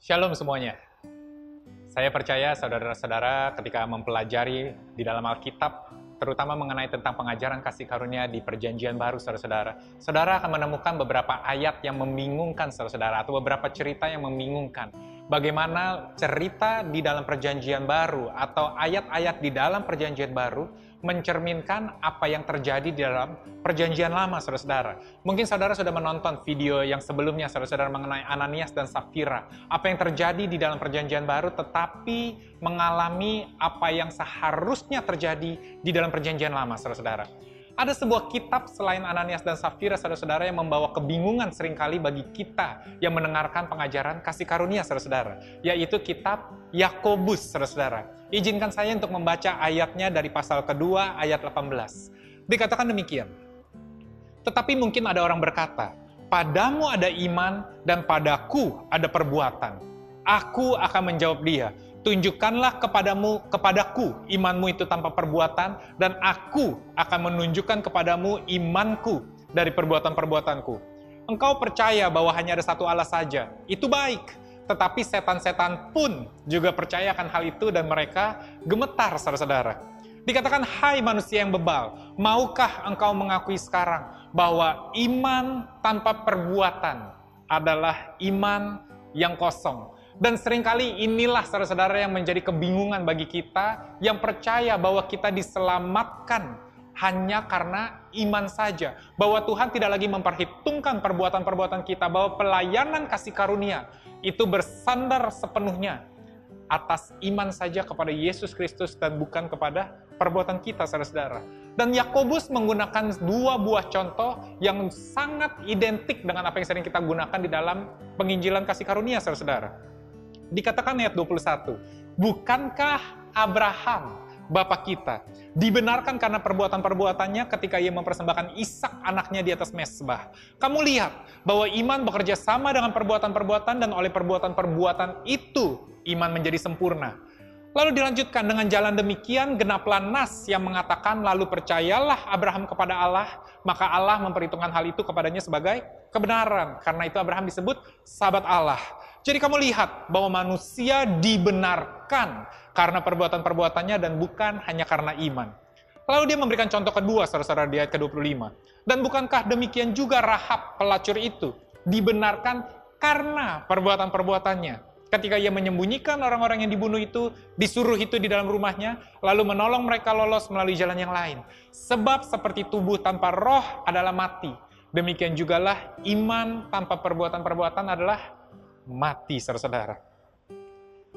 Shalom semuanya. Saya percaya saudara-saudara ketika mempelajari di dalam Alkitab, terutama mengenai tentang pengajaran kasih karunia di Perjanjian Baru, saudara-saudara, saudara akan menemukan beberapa ayat yang membingungkan saudara-saudara, atau beberapa cerita yang membingungkan. Bagaimana cerita di dalam Perjanjian Baru atau ayat-ayat di dalam Perjanjian Baru mencerminkan apa yang terjadi di dalam Perjanjian Lama, saudara-saudara. Mungkin saudara sudah menonton video yang sebelumnya, saudara-saudara, mengenai Ananias dan Safira. Apa yang terjadi di dalam Perjanjian Baru, tetapi mengalami apa yang seharusnya terjadi di dalam Perjanjian Lama, saudara-saudara. Ada sebuah kitab selain Ananias dan Safira, saudara-saudara, yang membawa kebingungan seringkali bagi kita yang mendengarkan pengajaran kasih karunia, saudara-saudara, yaitu kitab Yakobus, saudara-saudara. Izinkan saya untuk membaca ayatnya dari pasal kedua, ayat 18. Dikatakan demikian, tetapi mungkin ada orang berkata, padamu ada iman dan padaku ada perbuatan. Aku akan menjawab dia, tunjukkanlah kepadaku imanmu itu tanpa perbuatan, dan aku akan menunjukkan kepadamu imanku dari perbuatan-perbuatanku. Engkau percaya bahwa hanya ada satu Allah saja, itu baik. Tetapi setan-setan pun juga percaya akan hal itu dan mereka gemetar, saudara-saudara. Dikatakan, hai manusia yang bebal, maukah engkau mengakui sekarang bahwa iman tanpa perbuatan adalah iman yang kosong? Dan seringkali inilah saudara-saudara yang menjadi kebingungan bagi kita yang percaya bahwa kita diselamatkan hanya karena iman saja. Bahwa Tuhan tidak lagi memperhitungkan perbuatan-perbuatan kita, bahwa pelayanan kasih karunia itu bersandar sepenuhnya atas iman saja kepada Yesus Kristus dan bukan kepada perbuatan kita, saudara-saudara. Dan Yakobus menggunakan dua buah contoh yang sangat identik dengan apa yang sering kita gunakan di dalam penginjilan kasih karunia, saudara-saudara. Dikatakan ayat 21, bukankah Abraham, Bapa kita, dibenarkan karena perbuatan-perbuatannya ketika ia mempersembahkan Ishak anaknya di atas mezbah. Kamu lihat bahwa iman bekerja sama dengan perbuatan-perbuatan dan oleh perbuatan-perbuatan itu iman menjadi sempurna. Lalu dilanjutkan, dengan jalan demikian genaplah nas yang mengatakan, lalu percayalah Abraham kepada Allah, maka Allah memperhitungkan hal itu kepadanya sebagai kebenaran. Karena itu Abraham disebut sahabat Allah. Jadi kamu lihat bahwa manusia dibenarkan karena perbuatan-perbuatannya dan bukan hanya karena iman. Lalu dia memberikan contoh kedua, saudara-saudara, di ayat ke-25. Dan bukankah demikian juga Rahab pelacur itu dibenarkan karena perbuatan-perbuatannya? Ketika ia menyembunyikan orang-orang yang dibunuh itu, disuruh itu di dalam rumahnya, lalu menolong mereka lolos melalui jalan yang lain. Sebab seperti tubuh tanpa roh adalah mati, demikian jugalah iman tanpa perbuatan-perbuatan adalah mati, saudara-saudara.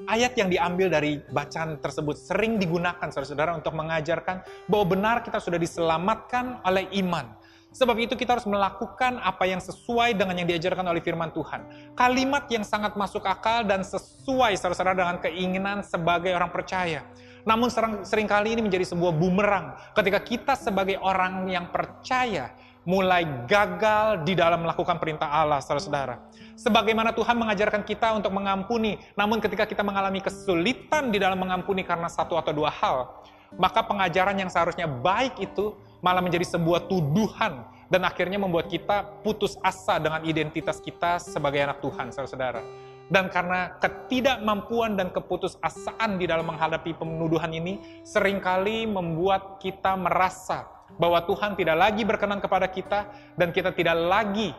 Ayat yang diambil dari bacaan tersebut sering digunakan, saudara-saudara, untuk mengajarkan bahwa benar kita sudah diselamatkan oleh iman. Sebab itu kita harus melakukan apa yang sesuai dengan yang diajarkan oleh firman Tuhan. Kalimat yang sangat masuk akal dan sesuai, saudara-saudara, dengan keinginan sebagai orang percaya. Namun seringkali ini menjadi sebuah bumerang ketika kita sebagai orang yang percaya mulai gagal di dalam melakukan perintah Allah, saudara-saudara. Sebagaimana Tuhan mengajarkan kita untuk mengampuni, namun ketika kita mengalami kesulitan di dalam mengampuni karena satu atau dua hal, maka pengajaran yang seharusnya baik itu malah menjadi sebuah tuduhan dan akhirnya membuat kita putus asa dengan identitas kita sebagai anak Tuhan, saudara-saudara. Dan karena ketidakmampuan dan keputusasaan di dalam menghadapi penuduhan ini, seringkali membuat kita merasa bahwa Tuhan tidak lagi berkenan kepada kita dan kita tidak lagi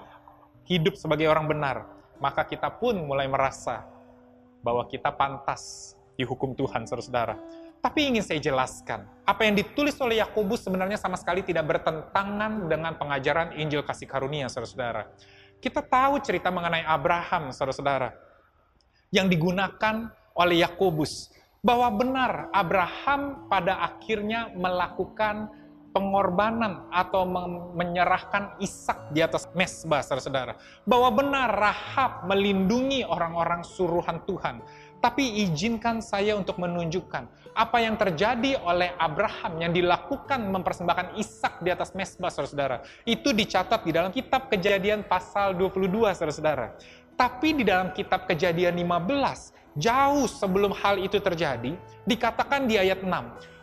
hidup sebagai orang benar. Maka kita pun mulai merasa bahwa kita pantas dihukum Tuhan, saudara-saudara. Tapi ingin saya jelaskan, apa yang ditulis oleh Yakobus sebenarnya sama sekali tidak bertentangan dengan pengajaran Injil kasih karunia, saudara-saudara. Kita tahu cerita mengenai Abraham, saudara-saudara, yang digunakan oleh Yakobus, bahwa benar Abraham pada akhirnya melakukan pengorbanan atau menyerahkan Ishak di atas mezbah, saudara-saudara. Bahwa benar Rahab melindungi orang-orang suruhan Tuhan. Tapi izinkan saya untuk menunjukkan apa yang terjadi oleh Abraham yang dilakukan mempersembahkan Ishak di atas mezbah, saudara-saudara. Itu dicatat di dalam kitab Kejadian pasal 22, saudara-saudara. Tapi di dalam kitab Kejadian 15, jauh sebelum hal itu terjadi, dikatakan di ayat 6,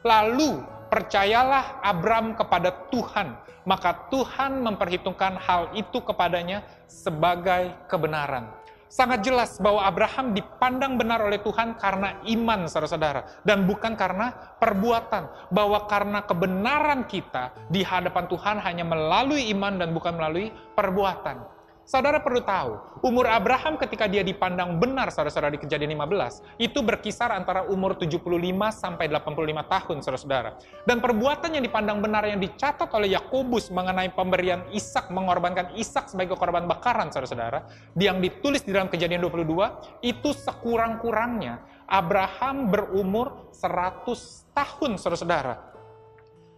lalu percayalah Abram kepada Tuhan, maka Tuhan memperhitungkan hal itu kepadanya sebagai kebenaran. sangat jelas bahwa Abraham dipandang benar oleh Tuhan karena iman, saudara-saudara, dan bukan karena perbuatan. Bahwa karena kebenaran kita di hadapan Tuhan hanya melalui iman dan bukan melalui perbuatan. Saudara perlu tahu, umur Abraham ketika dia dipandang benar, saudara-saudara, di Kejadian 15, itu berkisar antara umur 75 sampai 85 tahun, saudara-saudara. Dan perbuatan yang dipandang benar yang dicatat oleh Yakobus mengenai pemberian Ishak, mengorbankan Ishak sebagai korban bakaran, saudara-saudara, yang ditulis di dalam Kejadian 22, itu sekurang-kurangnya Abraham berumur 100 tahun, saudara-saudara.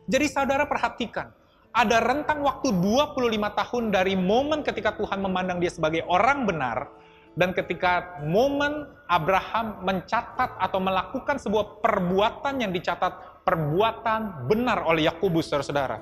Jadi saudara perhatikan, ada rentang waktu 25 tahun dari momen ketika Tuhan memandang dia sebagai orang benar, dan ketika momen Abraham mencatat atau melakukan sebuah perbuatan yang dicatat perbuatan benar oleh Yakobus, saudara-saudara.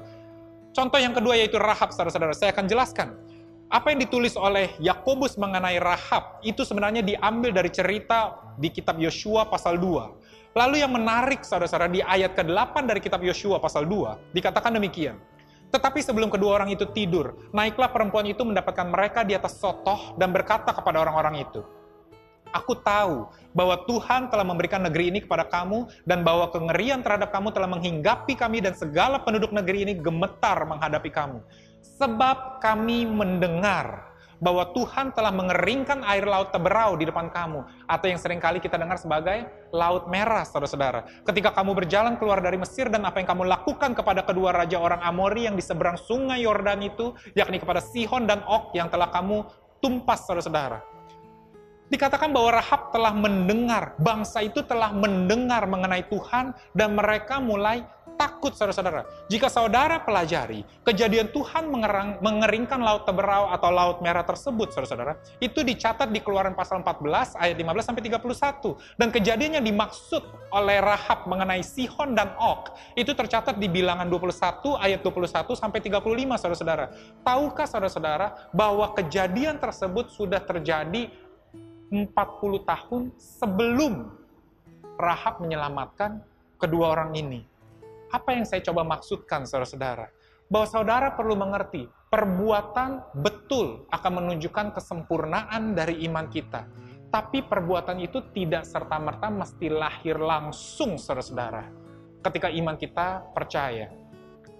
Contoh yang kedua yaitu Rahab, saudara-saudara. Saya akan jelaskan. Apa yang ditulis oleh Yakobus mengenai Rahab, itu sebenarnya diambil dari cerita di kitab Yosua pasal 2. Lalu yang menarik, saudara-saudara, di ayat ke-8 dari kitab Yosua pasal 2, dikatakan demikian. Tetapi sebelum kedua orang itu tidur, naiklah perempuan itu mendapatkan mereka di atas sotoh dan berkata kepada orang-orang itu, Aku tahu bahwa Tuhan telah memberikan negeri ini kepada kamu dan bahwa kengerian terhadap kamu telah menghinggapi kami dan segala penduduk negeri ini gemetar menghadapi kamu. Sebab kami mendengar bahwa Tuhan telah mengeringkan air laut Teberau di depan kamu, atau yang seringkali kita dengar sebagai Laut Merah, saudara-saudara. Ketika kamu berjalan keluar dari Mesir dan apa yang kamu lakukan kepada kedua raja orang Amori yang di seberang sungai Yordan itu, yakni kepada Sihon dan Og yang telah kamu tumpas, saudara-saudara. Dikatakan bahwa Rahab telah mendengar, bangsa itu telah mendengar mengenai Tuhan dan mereka mulai takut, saudara-saudara. Jika saudara pelajari kejadian Tuhan mengeringkan Laut Teberau atau Laut Merah tersebut, saudara-saudara, itu dicatat di Keluaran pasal 14 ayat 15 sampai 31. Dan kejadian yang dimaksud oleh Rahab mengenai Sihon dan Og itu tercatat di Bilangan 21 ayat 21 sampai 35, saudara-saudara. Tahukah saudara-saudara bahwa kejadian tersebut sudah terjadi 40 tahun sebelum Rahab menyelamatkan kedua orang ini? Apa yang saya coba maksudkan, saudara-saudara? Bahwa saudara perlu mengerti, perbuatan betul akan menunjukkan kesempurnaan dari iman kita. Tapi perbuatan itu tidak serta-merta mesti lahir langsung, saudara-saudara. Ketika iman kita percaya.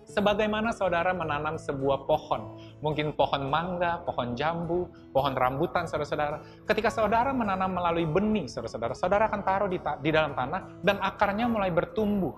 Sebagaimana saudara menanam sebuah pohon, mungkin pohon mangga, pohon jambu, pohon rambutan, saudara-saudara. Ketika saudara menanam melalui benih, saudara-saudara, saudara akan taruh di dalam tanah dan akarnya mulai bertumbuh.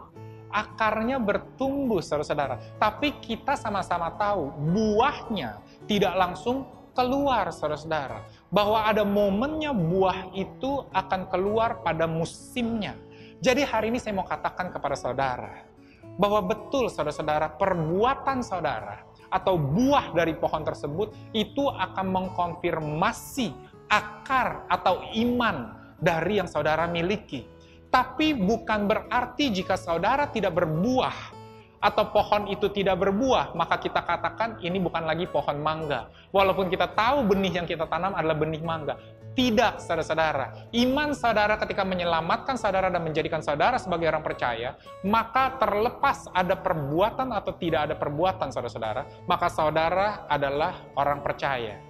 Akarnya bertumbuh, saudara-saudara. Tapi kita sama-sama tahu, buahnya tidak langsung keluar, saudara-saudara. Bahwa ada momennya buah itu akan keluar pada musimnya. Jadi hari ini saya mau katakan kepada saudara, bahwa betul, saudara-saudara, perbuatan saudara atau buah dari pohon tersebut itu akan mengkonfirmasi akar atau iman dari yang saudara miliki. Tapi bukan berarti jika saudara tidak berbuah atau pohon itu tidak berbuah, maka kita katakan ini bukan lagi pohon mangga. Walaupun kita tahu benih yang kita tanam adalah benih mangga. Tidak, saudara-saudara. Iman saudara ketika menyelamatkan saudara dan menjadikan saudara sebagai orang percaya, maka terlepas ada perbuatan atau tidak ada perbuatan, saudara-saudara, maka saudara adalah orang percaya.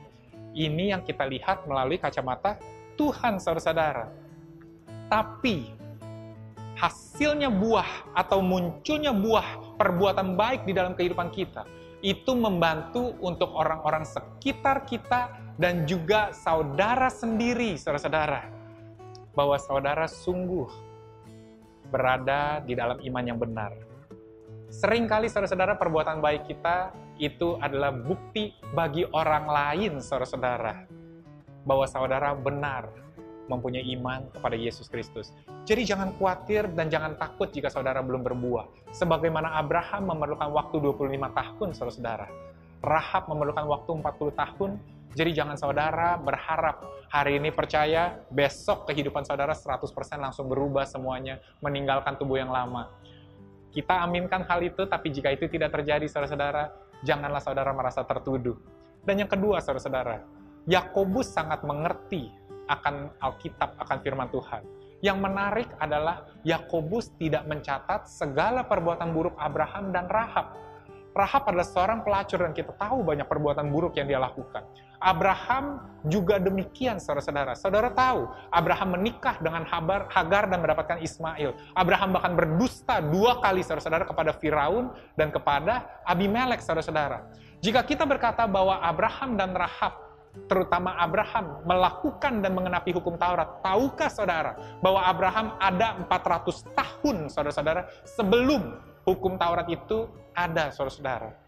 Ini yang kita lihat melalui kacamata Tuhan, saudara-saudara. Tapi hasilnya buah atau munculnya buah perbuatan baik di dalam kehidupan kita, itu membantu untuk orang-orang sekitar kita dan juga saudara sendiri, saudara-saudara, bahwa saudara sungguh berada di dalam iman yang benar. Seringkali, saudara-saudara, perbuatan baik kita itu adalah bukti bagi orang lain, saudara-saudara, bahwa saudara benar mempunyai iman kepada Yesus Kristus. Jadi jangan khawatir dan jangan takut jika saudara belum berbuah. Sebagaimana Abraham memerlukan waktu 25 tahun, saudara-saudara. Rahab memerlukan waktu 40 tahun. Jadi jangan saudara berharap hari ini percaya, besok kehidupan saudara 100% langsung berubah semuanya, meninggalkan tubuh yang lama. Kita aminkan hal itu, tapi jika itu tidak terjadi, saudara-saudara, janganlah saudara merasa tertuduh. Dan yang kedua, saudara-saudara, Yakobus sangat mengerti akan Alkitab, akan firman Tuhan. Yang menarik adalah Yakobus tidak mencatat segala perbuatan buruk Abraham dan Rahab. Rahab adalah seorang pelacur dan kita tahu banyak perbuatan buruk yang dia lakukan. Abraham juga demikian, saudara-saudara. Saudara tahu, Abraham menikah dengan Hagar dan mendapatkan Ismail. Abraham bahkan berdusta 2 kali, saudara-saudara, kepada Firaun dan kepada Abimelek, saudara-saudara. Jika kita berkata bahwa Abraham dan Rahab, terutama Abraham, melakukan dan mengenapi hukum Taurat, tahukah saudara bahwa Abraham ada 400 tahun, saudara-saudara, sebelum hukum Taurat itu ada, saudara-saudara.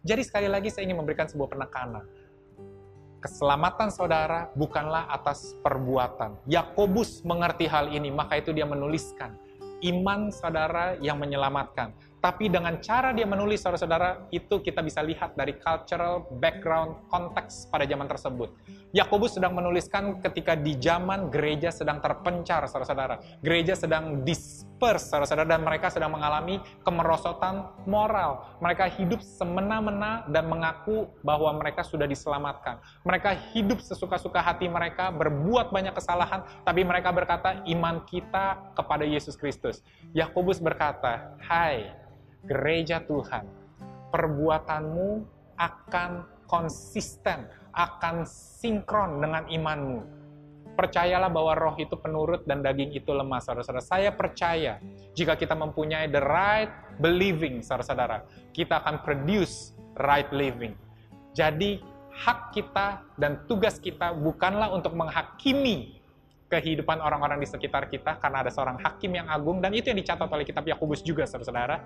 Jadi sekali lagi saya ingin memberikan sebuah penekanan. Keselamatan saudara bukanlah atas perbuatan. Yakobus mengerti hal ini, maka itu dia menuliskan, iman saudara yang menyelamatkan. Tapi dengan cara dia menulis, saudara-saudara, itu kita bisa lihat dari cultural background, konteks pada zaman tersebut. Yakobus sedang menuliskan ketika di zaman gereja sedang terpencar, saudara-saudara. Gereja sedang disperse, saudara-saudara, dan mereka sedang mengalami kemerosotan moral. Mereka hidup semena-mena dan mengaku bahwa mereka sudah diselamatkan. Mereka hidup sesuka-suka hati mereka, berbuat banyak kesalahan, tapi mereka berkata, iman kita kepada Yesus Kristus. Yakobus berkata, hai, gereja Tuhan, perbuatanmu akan konsisten, akan sinkron dengan imanmu. Percayalah bahwa roh itu penurut dan daging itu lemah, saudara-saudara. Saya percaya jika kita mempunyai the right believing, saudara-saudara, kita akan produce right living. Jadi hak kita dan tugas kita bukanlah untuk menghakimi kehidupan orang-orang di sekitar kita, karena ada seorang hakim yang agung, dan itu yang dicatat oleh kitab Yakobus juga, saudara-saudara.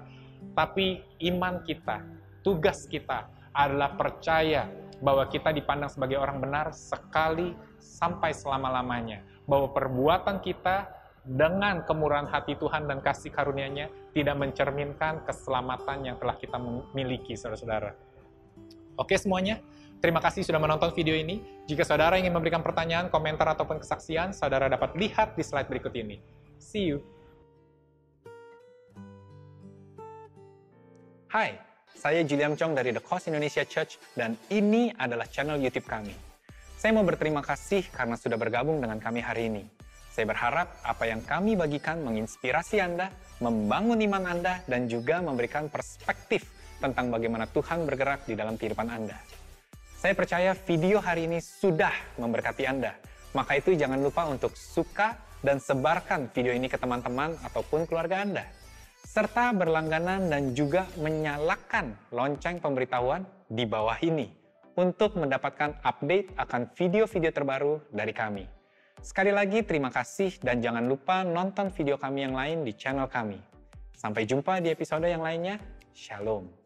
Tapi iman kita, tugas kita adalah percaya bahwa kita dipandang sebagai orang benar sekali sampai selama-lamanya. Bahwa perbuatan kita dengan kemurahan hati Tuhan dan kasih karunia-Nya tidak mencerminkan keselamatan yang telah kita miliki, saudara-saudara. Oke semuanya? Terima kasih sudah menonton video ini. Jika saudara ingin memberikan pertanyaan, komentar, ataupun kesaksian, saudara dapat lihat di slide berikut ini. See you! Hai, saya Julian Chong dari The Cause Indonesia Church, dan ini adalah channel YouTube kami. Saya mau berterima kasih karena sudah bergabung dengan kami hari ini. Saya berharap apa yang kami bagikan menginspirasi Anda, membangun iman Anda, dan juga memberikan perspektif tentang bagaimana Tuhan bergerak di dalam kehidupan Anda. Saya percaya video hari ini sudah memberkati Anda. Maka itu jangan lupa untuk suka dan sebarkan video ini ke teman-teman ataupun keluarga Anda. Serta berlangganan dan juga menyalakan lonceng pemberitahuan di bawah ini untuk mendapatkan update akan video-video terbaru dari kami. Sekali lagi terima kasih dan jangan lupa nonton video kami yang lain di channel kami. Sampai jumpa di episode yang lainnya. Shalom.